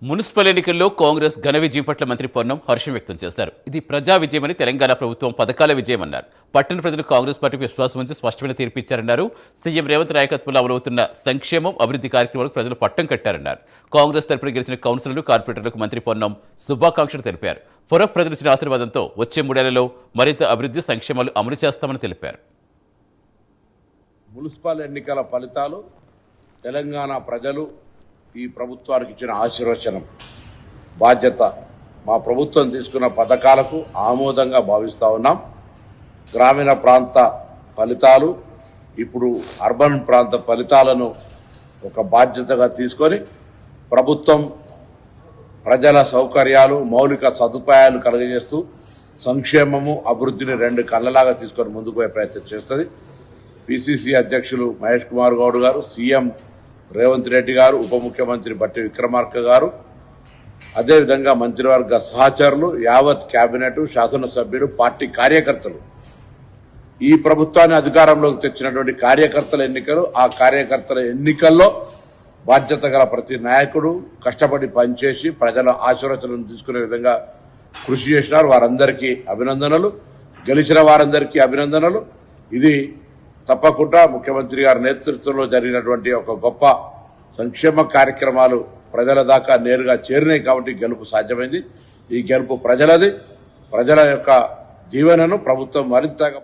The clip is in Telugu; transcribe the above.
మున్సిపల్ ఎన్నికల్లో కాంగ్రెస్ ఘన విజయం పట్ల మంత్రి పొన్నం హర్షం వ్యక్తం చేశారు. ఇది ప్రజా విజయమని తెలంగాణ ప్రభుత్వం పథకాల విజయమన్నారు. పట్టణ ప్రజలు కాంగ్రెస్ పార్టీకి విశ్వాసం ఉంచి స్పష్టమైన తీర్పు ఇచ్చారన్నారు. సీఎం రేవంత్ నాయకత్వంలో అమలవుతున్న సంక్షేమం అభివృద్ధి కార్యక్రమాలకు ప్రజలు పట్టం కట్టారన్నారు. కాంగ్రెస్ తరపున గెలిచిన కౌన్సిలర్లు కార్పొరేటర్లకు మంత్రి పొన్నం శుభాకాంక్షలు తెలిపారు. పుర ప్రజలు ఇచ్చిన ఆశీర్వాదంతో వచ్చే 3 ఏళ్లలో మరింత అభివృద్ధి సంక్షేమాలు అమలు చేస్తామని తెలిపారు. మున్సిపల్ ఎన్నికల ఫలితాలు తెలంగాణ ప్రజలు ఈ ప్రభుత్వానికి ఇచ్చిన ఆశీర్వచనం బాధ్యత. మా ప్రభుత్వం తీసుకున్న పథకాలకు ఆమోదంగా భావిస్తూ ఉన్నాం. గ్రామీణ ప్రాంత ఫలితాలు ఇప్పుడు అర్బన్ ప్రాంత ఫలితాలను ఒక బాధ్యతగా తీసుకొని ప్రభుత్వం ప్రజల సౌకర్యాలు మౌలిక సదుపాయాలు కలుగజేస్తూ సంక్షేమము అభివృద్ధిని 2 కళ్ళలాగా తీసుకొని ముందుకు పోయే ప్రయత్నం చేస్తుంది. పిసిసి అధ్యక్షులు మహేష్ కుమార్ గౌడ్ గారు, సీఎం రేవంత్ రెడ్డి గారు, ఉప ముఖ్యమంత్రి బట్టి విక్రమార్క గారు, అదేవిధంగా మంత్రివర్గ సహచరులు, యావత్ కేబినెట్, శాసనసభ్యులు, పార్టీ కార్యకర్తలు, ఈ ప్రభుత్వాన్ని అధికారంలోకి తెచ్చినటువంటి కార్యకర్తల ఎన్నికలు. ఆ కార్యకర్తల ఎన్నికల్లో బాధ్యత గల ప్రతి నాయకుడు కష్టపడి పనిచేసి ప్రజల ఆశీర్వచనం తీసుకునే విధంగా కృషి చేసినారు. వారందరికీ అభినందనలు. గెలిచిన వారందరికీ అభినందనలు. ఇది తప్పకుండా ముఖ్యమంత్రి గారి నేతృత్వంలో జరిగినటువంటి ఒక గొప్ప సంక్షేమ కార్యక్రమాలు ప్రజల దాకా నేరుగా చేరినాయి కాబట్టి గెలుపు సాధ్యమైంది. ఈ గెలుపు ప్రజలది. ప్రజల యొక్క దీవెనను ప్రభుత్వం మరింతగా